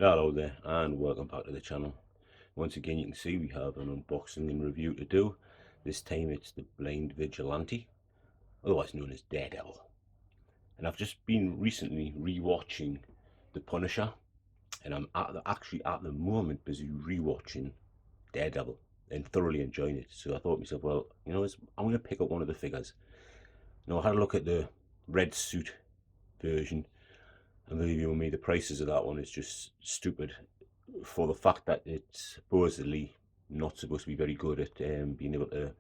Hello there and welcome back to the channel. Once again you can see we have an unboxing and review to do. This time it's the Blind Vigilante, otherwise known as Daredevil. And I've just been recently re-watching The Punisher, and I'm actually at the moment busy re-watching Daredevil and thoroughly enjoying it. So I thought to myself, well, I'm going to pick up one of the figures. Now I had a look at the red suit version, and believe you me, the prices of that one is just stupid, for the fact that it's supposedly not supposed to be very good at being able to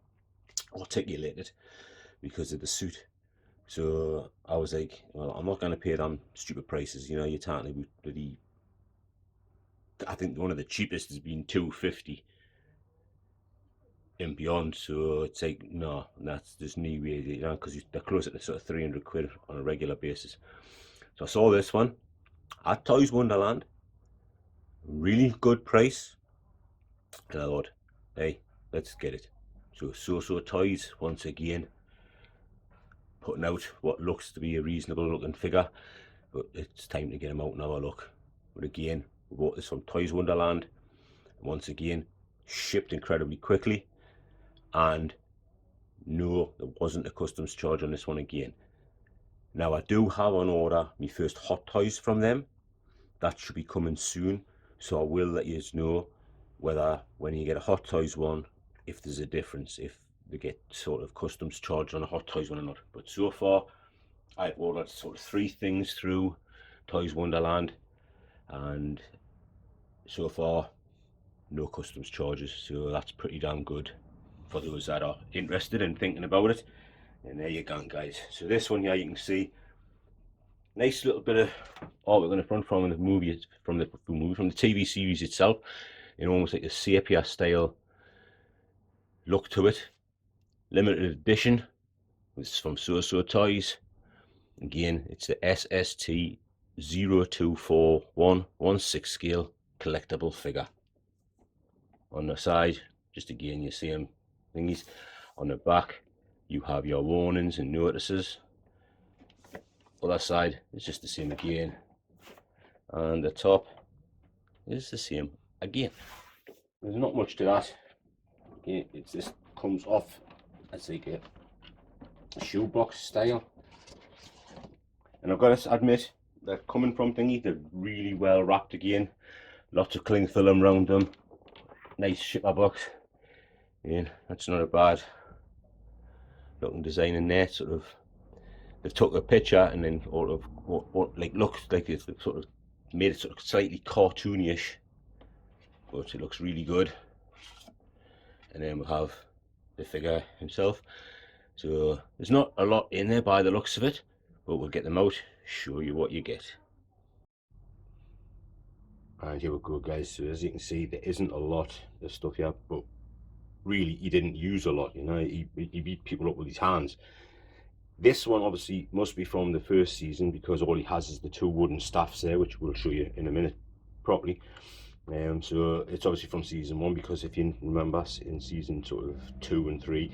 articulate it because of the suit. So I was like, well, I'm not going to pay them stupid prices. You're talking about bloody, I think one of the cheapest has been 250 and beyond. So it's like, no, that's just no way, because they're closer to sort of 300 quid on a regular basis. So I saw this one at Toys Wonderland, really good price, and I thought, hey, let's get it. So Soo Soo Toys once again putting out what looks to be a reasonable looking figure, but it's time to get them out and have a look. But again, we bought this from Toys Wonderland, once again shipped incredibly quickly, and no, there wasn't a customs charge on this one again. Now I do have on order my first Hot Toys from them. That should be coming soon, so I will let you know whether when you get a Hot Toys one, if there's a difference, if they get sort of customs charged on a Hot Toys one or not. But so far I've ordered sort of 3 things through Toys Wonderland, and so far no customs charges, so that's pretty damn good for those that are interested in thinking about it. And there you go, guys. So this one here, you can see nice little bit of artwork on the front from the movie, from the TV series itself, in almost like a sepia style look to it. Limited edition. This is from Soo Soo Toys. Again, it's the SST 024116 scale collectible figure. On the side, just again, you see them thingies. On the back, you have your warnings and notices. Other side is just the same again, and the top is the same again. There's not much to that. It's this comes off as like a shoebox style, and I've got to admit, they're coming from thingy, they're really well wrapped again. Lots of cling film around them. Nice shipper box. Yeah, that's not a bad looking design in there. Sort of, they've took a picture and then sort of what like looks like it's sort of made it sort of slightly cartoonish, but it looks really good. And then we'll have the figure himself. So there's not a lot in there by the looks of it, but we'll get them out, show you what you get. And here we go, guys. So as you can see, there isn't a lot of stuff here, but really he didn't use a lot, he beat people up with his hands. This one obviously must be from the first season, because all he has is the 2 wooden staffs there, which we'll show you in a minute properly. So it's obviously from season 1, because if you remember, in season sort of 2 and 3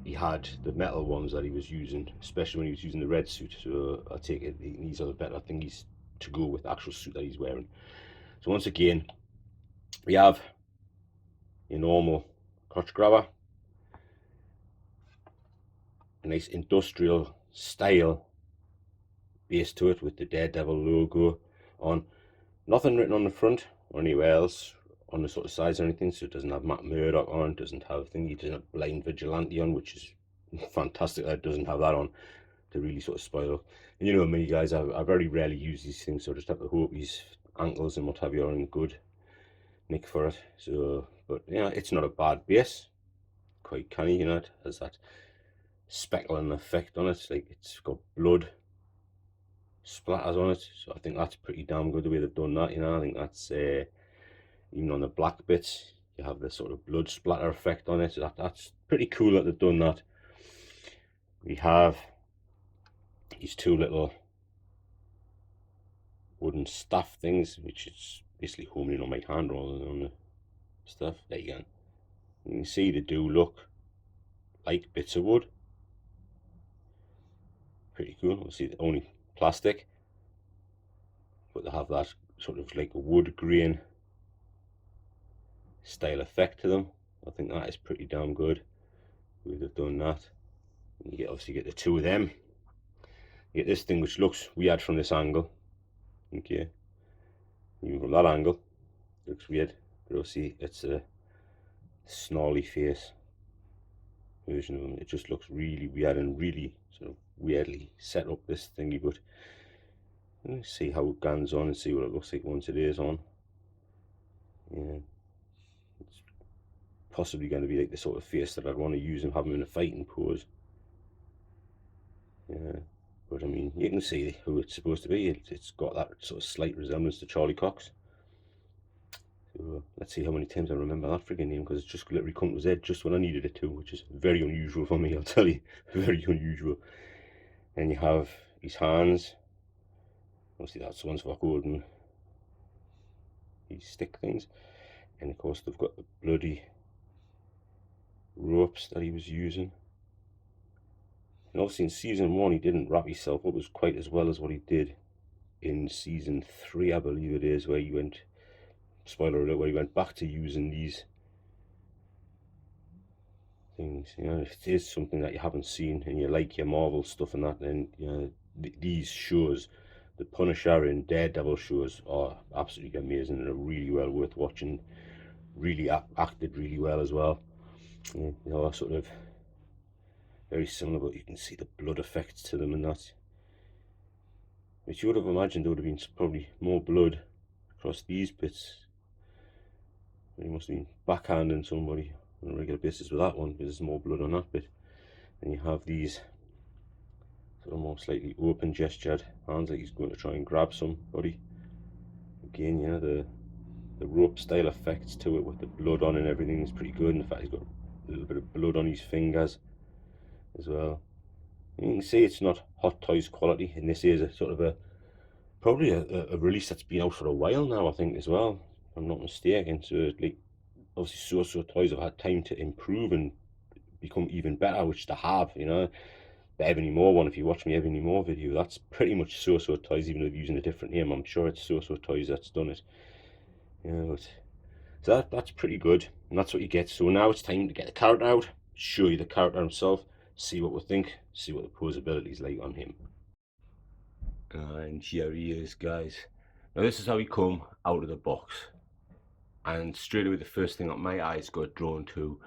he had the metal ones that he was using, especially when he was using the red suit. So I take it these are the better thingies to go with the actual suit that he's wearing. So once again, we have your normal crotch grabber, a nice industrial style base to it with the Daredevil logo on. Nothing written on the front or anywhere else on the sort of sides or anything, so it doesn't have Matt Murdock on, doesn't have thingy, doesn't have Blind Vigilante on, which is fantastic that it doesn't have that on to really sort of spoil it. And you know me, guys, I very rarely use these things, so I just have to hope these ankles and what have you are in good nick for it. So, but it's not a bad base, quite canny, it has that speckling effect on it, like it's got blood splatters on it, so I think that's pretty damn good the way they've done that. I think that's even on the black bits you have the sort of blood splatter effect on it, so that's pretty cool that they've done that. We have these 2 little wooden staff things, which is basically homing in on my hand rather than on the stuff. There you go. You can see they do look like bits of wood. Pretty cool. Obviously only plastic, but they have that sort of like a wood grain style effect to them. I think that is pretty damn good. We'd have done that. And you obviously get the two of them. You get this thing which looks weird from this angle. Okay, even from that angle, it looks weird. But obviously it's a snarly face version of him. It just looks really weird and really sort of weirdly set up, this thingy. But let's see how it guns on and see what it looks like once it is on. Yeah, it's possibly going to be like the sort of face that I'd want to use and have him in a fighting pose. Yeah, but I mean, you can see who it's supposed to be. It's got that sort of slight resemblance to Charlie Cox. So let's see how many times I remember that friggin' name, because it's just literally come to his head just when I needed it to, which is very unusual for me, I'll tell you. Very unusual. And you have his hands. Obviously that's the ones for holding these stick things. And of course they've got the bloody ropes that he was using. And obviously in season 1 he didn't wrap himself up as quite as well as what he did in season 3, I believe it is, where he went, spoiler alert, where he went back to using these things. You know, if it is something that you haven't seen and you like your Marvel stuff and that, then you know, these shows, the Punisher and Daredevil shows, are absolutely amazing and are really well worth watching. Really acted really well as well. You know, sort of very similar, but you can see the blood effects to them and that. Which you would have imagined there would have been probably more blood across these bits. He must have been backhanding somebody on a regular basis with that one, because there's more blood on that bit. And you have these sort of more slightly open gestured hands, like he's going to try and grab somebody. Again, you know, the rope style effects to it with the blood on and everything is pretty good. In fact, he's got a little bit of blood on his fingers as well. You can see it's not Hot Toys quality, and this is a sort of probably a release that's been out for a while now, I think, as well, if I'm not mistaken. So like, obviously Soo Soo Toys have had time to improve and become even better, which they have. You know, the Ebony Moore one, if you watch my Ebony Moore video, that's pretty much Soo Soo Toys, even though they're using a different name. I'm sure it's Soo Soo Toys that's done it. Yeah, but so that's pretty good, and that's what you get. So now it's time to get the character out, show you the character himself, see what we think, see what the posability is like on him. And here he is, guys. Now this is how he come out of the box, and straight away the first thing that my eyes got drawn to,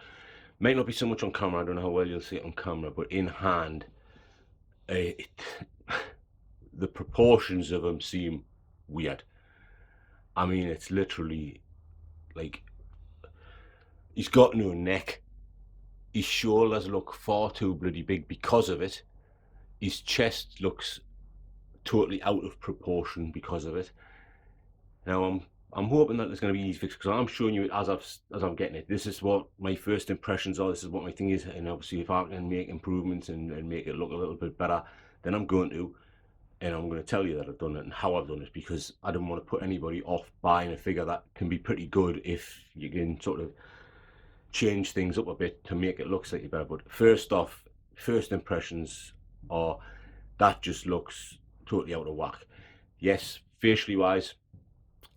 might not be so much on camera, I don't know how well you'll see it on camera, but in hand, the proportions of him seem weird. I mean, it's literally like, he's got no neck, his shoulders look far too bloody big because of it, his chest looks totally out of proportion because of it. Now I'm hoping that there's going to be easy fix, because I'm showing you it as I'm getting it. This is what my first impressions are, this is what my thing is, and obviously if I can make improvements and make it look a little bit better, then I'm going to. And I'm going to tell you that I've done it and how I've done it, because I don't want to put anybody off buying a figure that can be pretty good if you can sort of change things up a bit to make it look slightly better. But first off, first impressions are that just looks totally out of whack. Yes, facially wise,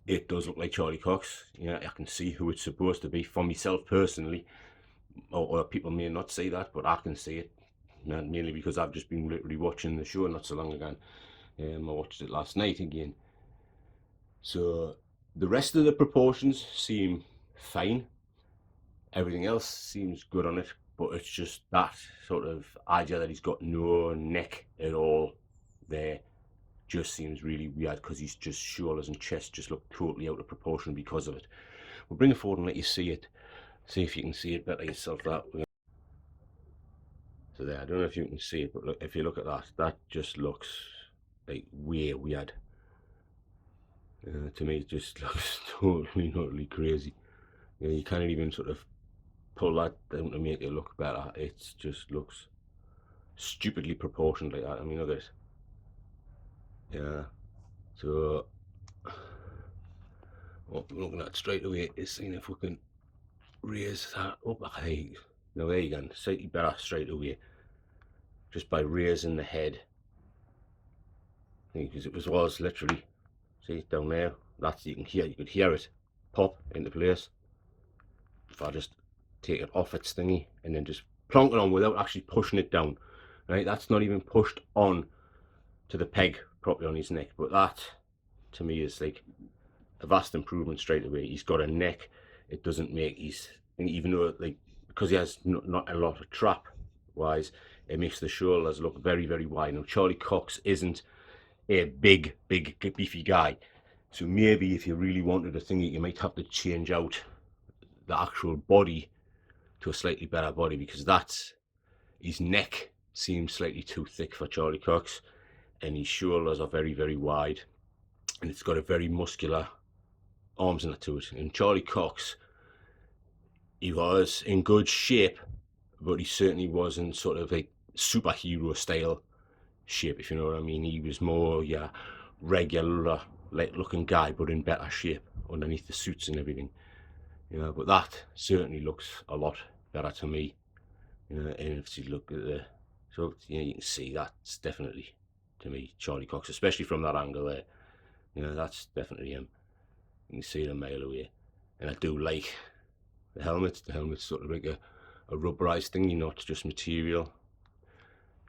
it does look like Charlie Cox. You know, I can see who it's supposed to be for myself personally, or people may not see that, but I can see it, mainly because I've just been literally watching the show not so long ago. I watched it last night again. So the rest of the proportions seem fine. Everything else seems good on it, but it's just that sort of idea that he's got no neck at all there just seems really weird, because his just shoulders and chest just look totally out of proportion because of it. We'll bring it forward and let you see it. See if you can see it better yourself that way. So there, I don't know if you can see it, but look, if you look at that, that just looks like way weird. To me it just looks totally crazy. You can't even sort of pull that down to make it look better. It just looks stupidly proportioned like that. I mean, look at it. Yeah, so what I'm looking at straight away is seeing if we can raise that up. Now there you go, slightly better straight away, just by raising the head, because it was literally, See down there, that's, you could hear it pop into place. If I just take it off its thingy and then just plonk it on without actually pushing it down, right? That's not even pushed on to the peg properly on his neck, but that to me is like a vast improvement straight away. He's got a neck, it doesn't make his, even though, like, because he has not a lot of trap wise, it makes the shoulders look very, very wide. Now Charlie Cox isn't a big beefy guy, so maybe if you really wanted a thingy, you might have to change out the actual body to a slightly better body, because that's, his neck seems slightly too thick for Charlie Cox, and his shoulders are very, very wide, and it's got a very muscular arms and that to it. And Charlie Cox, he was in good shape, but he certainly wasn't sort of like superhero style shape, if you know what I mean. He was more, yeah, regular like looking guy, but in better shape underneath the suits and everything, you know. But that certainly looks a lot better to me, you know. And if you look at the, so you know, you can see that's definitely, to me, Charlie Cox, especially from that angle there, you know, that's definitely him. You can see it a mile away. And I do like the helmet. The helmet's sort of like a rubberized thing, not just material.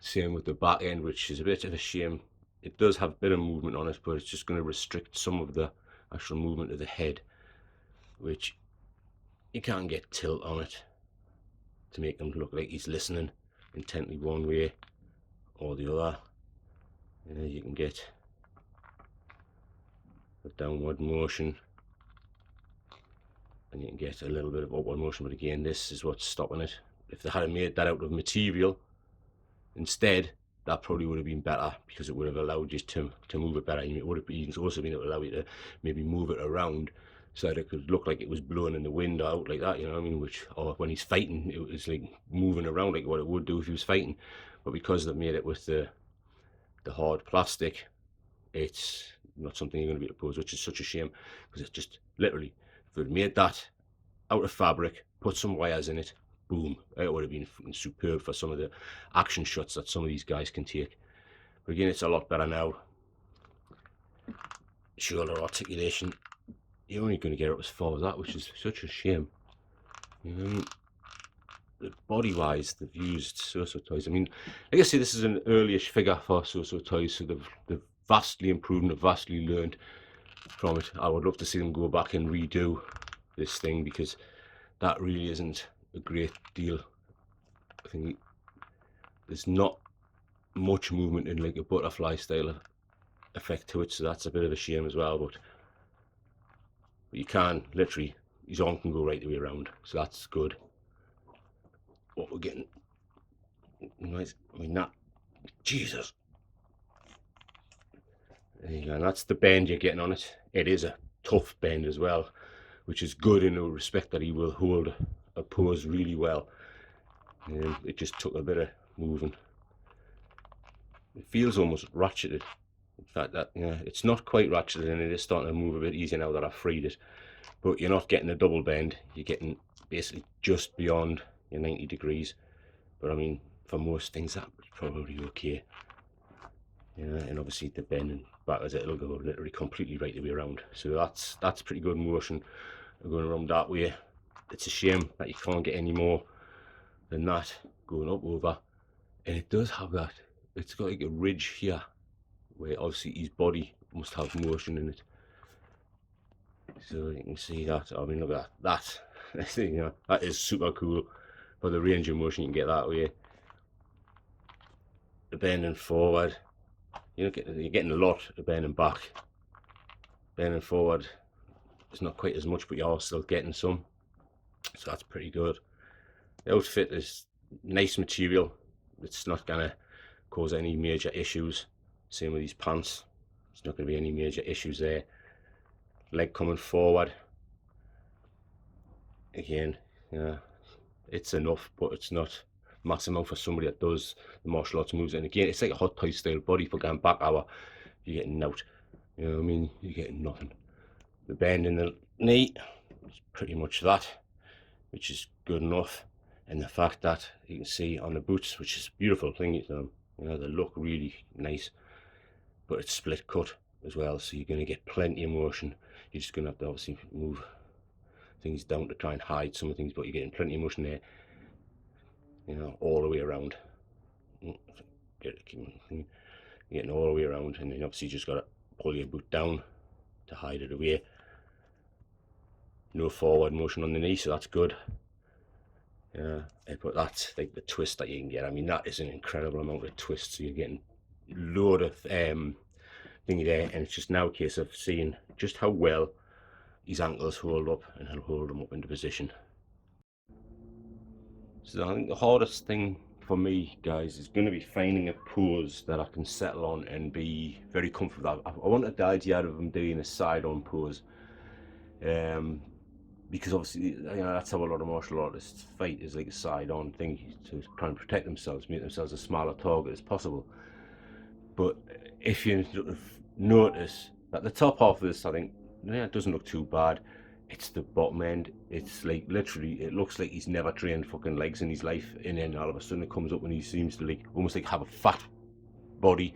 Same with the back end, which is a bit of a shame. It does have a bit of movement on it, but it's just going to restrict some of the actual movement of the head, which you can't get tilt on it to make him look like he's listening intently one way or the other. You can get a downward motion, and you can get a little bit of upward motion, but again, this is what's stopping it. If they had made that out of material instead, that probably would have been better, because it would have allowed you to move it better. It would have also been able to allow you to maybe move it around so that it could look like it was blowing in the wind out like that, you know what I mean? Which, or when he's fighting, it was like moving around like what it would do if he was fighting. But because they've made it with the hard plastic, it's not something you're going to be able to pose, which is such a shame, because it's just literally, if they'd made that out of fabric, put some wires in it, boom, it would have been superb for some of the action shots that some of these guys can take. But again, it's a lot better now. Shoulder articulation, you're only going to get up as far as that, which is such a shame. Body wise, they've used Soo Soo toys. I mean, like I say, this is an early-ish figure for Soo Soo toys, so they've vastly improved and vastly learned from it. I would love to see them go back and redo this thing, because that really isn't a great deal. I think there's not much movement in like a butterfly style effect to it, so that's a bit of a shame as well. But you can literally, his arm can go right the way around, so that's good. What we're getting, nice. I mean, that, Jesus, there you go. And that's the bend you're getting on it. It is a tough bend as well, which is good in the respect that he will hold a pose really well. And it just took a bit of moving. It feels almost ratcheted. In fact, that, yeah, it's not quite ratcheted, and it is starting to move a bit easier now that I've freed it. But you're not getting a double bend. You're getting basically just beyond your 90 degrees. But I mean, for most things, that's probably okay. Yeah, and obviously the bend backwards, it'll go literally completely right the way around. So that's pretty good motion going around that way. It's a shame that you can't get any more than that going up over. And it does have that, it's got like a ridge here where obviously his body must have motion in it. So you can see that. I mean, look at that. You know, that is super cool. For the range of motion you can get that way. The bending forward, you're getting a lot of bending back. Bending forward, it's not quite as much, but you're still getting some. So that's pretty good. The outfit is nice material. It's not gonna cause any major issues. Same with these pants. There's not gonna be any major issues there. Leg coming forward. Again, yeah, it's enough, but it's not massive enough for somebody that does the martial arts moves. And again, it's like a Hot Toy style body. For going back hour, you're getting out. You know what I mean? You're getting nothing. The bend in the knee is pretty much that, which is good enough. And the fact that you can see on the boots, which is a beautiful thing, you know, they look really nice, but it's split cut. as well, so you're going to get plenty of motion. You're just going to have to obviously move things down to try and hide some of things, but you're getting plenty of motion there, you know, all the way around. Getting all the way around, and then obviously you just got to pull your boot down to hide it away. No forward motion on the knee, so that's good. Yeah, but that's like the twist that you can get. I mean, that is an incredible amount of twist, so you're getting a load of thingy there, and it's just now a case of seeing just how well his ankles hold up, and he'll hold them up into position. So I think the hardest thing for me, guys, is going to be finding a pose that I can settle on and be very comfortable. I wanted the idea out of him doing a side-on pose, because obviously, you know, that's how a lot of martial artists fight, is like a side-on thing to try and protect themselves, make themselves a smaller target as possible. But if you notice that the top half of this, I think, yeah, it doesn't look too bad. It's the bottom end. It's like literally, it looks like he's never trained fucking legs in his life, and then all of a sudden it comes up and he seems to like almost like have a fat body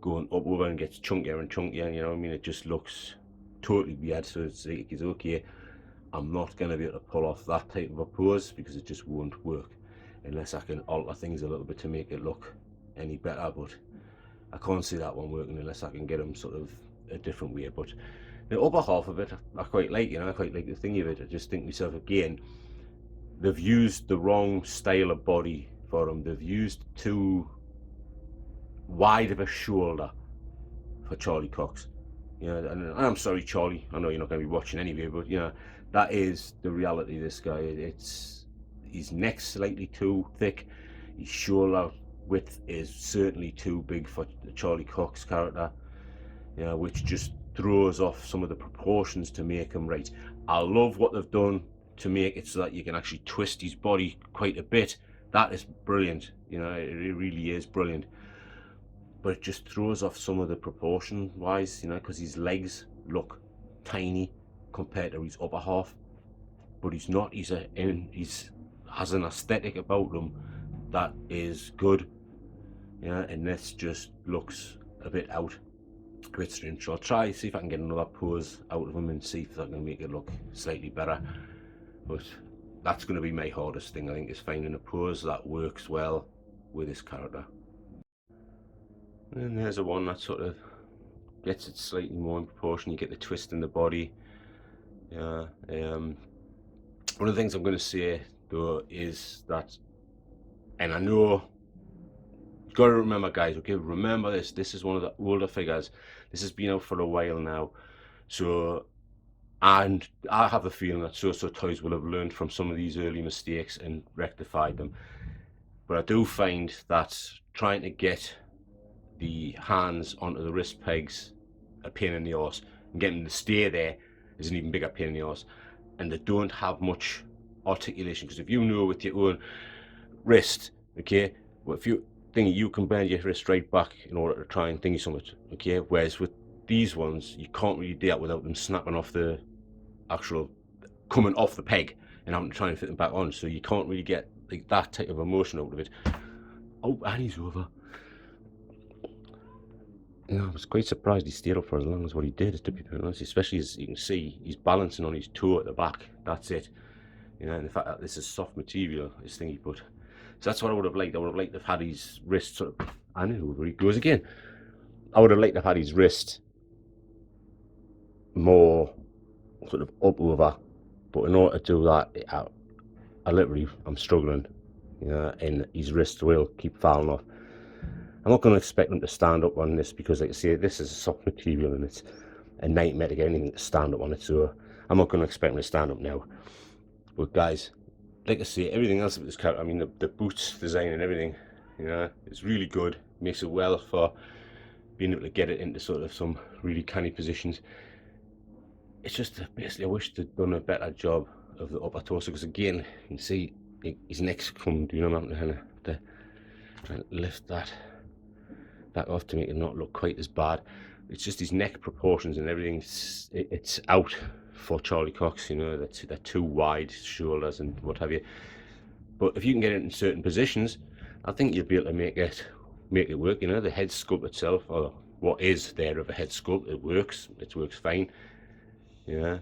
going up over and gets chunkier and chunkier. You know what I mean? It just looks totally weird. So it's like, it's okay, I'm not going to be able to pull off that type of a pose because it just won't work unless I can alter things a little bit to make it look any better. But I can't see that one working unless I can get them sort of a different way. But the upper half of it, I quite like, you know, I quite like the thing of it. I just think myself, again, they've used the wrong style of body for him. They've used too wide of a shoulder for Charlie Cox. You know, and I'm sorry, Charlie, I know you're not going to be watching anyway, but you know, that is the reality of this guy. It's his neck's slightly too thick, his shoulder width is certainly too big for the Charlie Cox character, you know, which just throws off some of the proportions to make him right. I love what they've done to make it so that you can actually twist his body quite a bit. That is brilliant, you know, it really is brilliant. But it just throws off some of the proportion wise, you know, because his legs look tiny compared to his upper half. But he's not, he's has an aesthetic about him that is good, you know, and this just looks a bit out. A bit strange. So I'll try see if I can get another pose out of him and see if I can make it look slightly better. But that's going to be my hardest thing, I think, is finding a pose that works well with this character. And there's a one that sort of gets it slightly more in proportion. You get the twist in the body. Yeah. One of the things I'm going to say though is that, and I know you've got to remember, guys, okay, remember this. This is one of the older figures. This has been out for a while now. So, and I have a feeling that Soo Soo Toys will have learned from some of these early mistakes and rectified them. But I do find that trying to get the hands onto the wrist pegs a pain in the arse, and getting them to stay there is an even bigger pain in the arse. And they don't have much articulation, because if you know with your own wrist, okay, well, if you think you can bend your wrist right back in order to try and thingy something, okay, whereas with these ones you can't really do that without them snapping off the actual, coming off the peg and having to try and fit them back on, so you can't really get like that type of emotion out of it. Oh, and he's over. You know, I was quite surprised he stayed up for as long as what he did, to be honest, especially as you can see he's balancing on his toe at the back. That's it, you know, and the fact that this is soft material, this thingy, but so that's what I would have liked. I would have liked to have had his wrist sort of, I know where he goes again. I would have liked to have had his wrist more sort of up over, but in order to do that, I'm struggling, you know, and his wrist will keep falling off. I'm not going to expect them to stand up on this because, like I say, this is a soft material and it's a nightmare to get anything to stand up on it, so I'm not going to expect them to stand up now. But guys, like I say, everything else about this character, I mean, the boots design and everything, you know, it's really good. Makes it well for being able to get it into sort of some really canny positions. It's just basically, I wish they'd done a better job of the upper torso, because again, you can see his neck's come, you know, I'm having to try and lift that off to make it not look quite as bad. It's just his neck proportions and everything, it's out for Charlie Cox, you know, they're too wide shoulders and what have you. But if you can get it in certain positions, I think you'll be able to make it work, you know. The head sculpt itself, or what is there of a head sculpt. It works fine, yeah.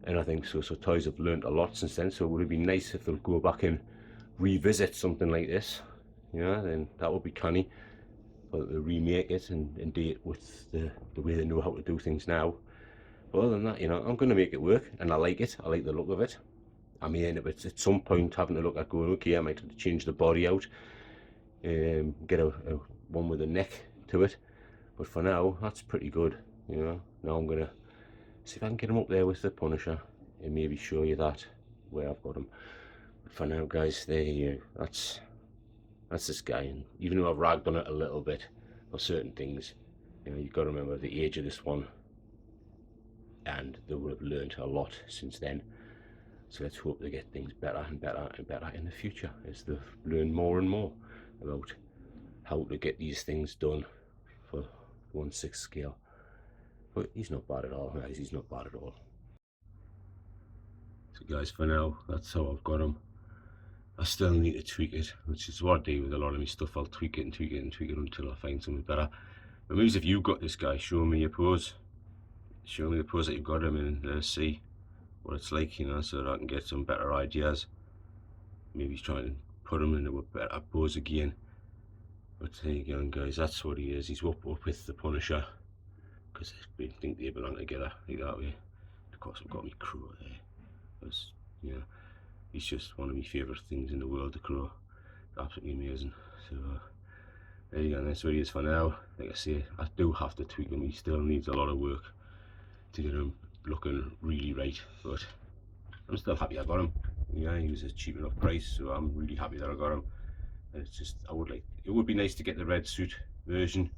And I think So Soo Toys have learned a lot since then, so it would be nice if they'll go back and revisit something like this, yeah. Then that would be canny, but they remake it and do it with the way they know how to do things now. But other than that, you know, I'm going to make it work, and I like it. I like the look of it. I mean, if it's at some point having to look at going, okay, I might have to change the body out, get a one with a neck to it. But for now, that's pretty good, you know. Now I'm going to see if I can get him up there with the Punisher and maybe show you that, where I've got him. But for now, guys, there you go. That's this guy. And even though I've ragged on it a little bit for certain things, you know, you've got to remember the age of this one. And they will have learned a lot since then. So let's hope they get things better and better and better in the future as they learn more and more about how to get these things done for 1/6 scale. But he's not bad at all, guys. He's not bad at all. So guys, for now, that's how I've got him. I still need to tweak it, which is what I do with a lot of my stuff. I'll tweak it and tweak it and tweak it until I find something better. But maybe if you've got this guy, show me your pose. Show me the pose that you've got him in, and see what it's like, you know, so that I can get some better ideas. Maybe he's trying to put him into a better pose again. But there you go, guys, that's what he is. He's up with the Punisher, because I think they belong together like that way. Of course, I've got my Crow there, because, you know, he's just one of my favourite things in the world, the Crow. Absolutely amazing. So there you go, and that's what he is for now. Like I say, I do have to tweak him. He still needs a lot of work to get him looking really right, but I'm still happy I got him. Yeah, he was a cheap enough price, so I'm really happy that I got him. And it's just, it would be nice to get the red suit version,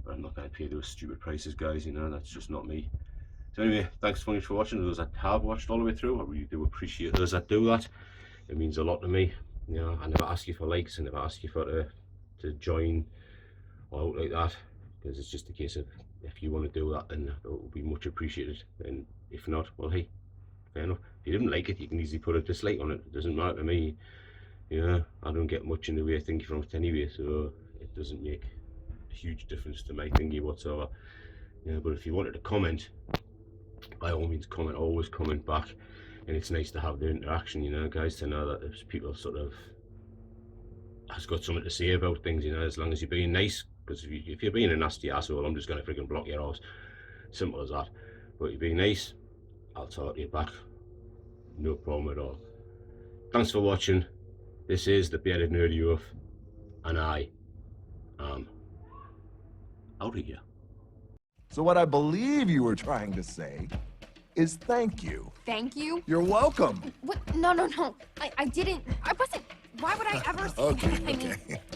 but I'm not going to pay those stupid prices, guys, you know. That's just not me. So anyway, thanks so much for watching. Those that have watched all the way through, I really do appreciate those that do that. It means a lot to me. You know, I never ask you for likes, I never ask you for to join or out like that, because it's just a case of, if you want to do that, then it will be much appreciated. And if not, well, hey, fair enough. If you didn't like it, you can easily put a dislike on it. It doesn't matter to me. You know, I don't get much in the way of thinking from it anyway, so it doesn't make a huge difference to my thingy whatsoever. You know, but if you wanted to comment, by all means comment, always comment back. And it's nice to have the interaction, you know, guys, to know that there's people sort of has got something to say about things, you know, as long as you're being nice. Because if you're being a nasty asshole, I'm just going to freaking block your house. Simple as that. But you're being nice, I'll talk to you back. No problem at all. Thanks for watching. This is the Bearded Nerdy Oaf, and I am out of here. So what I believe you were trying to say is thank you. Thank you? You're welcome. What? No. I didn't. I wasn't. Why would I ever say that? I mean, Okay.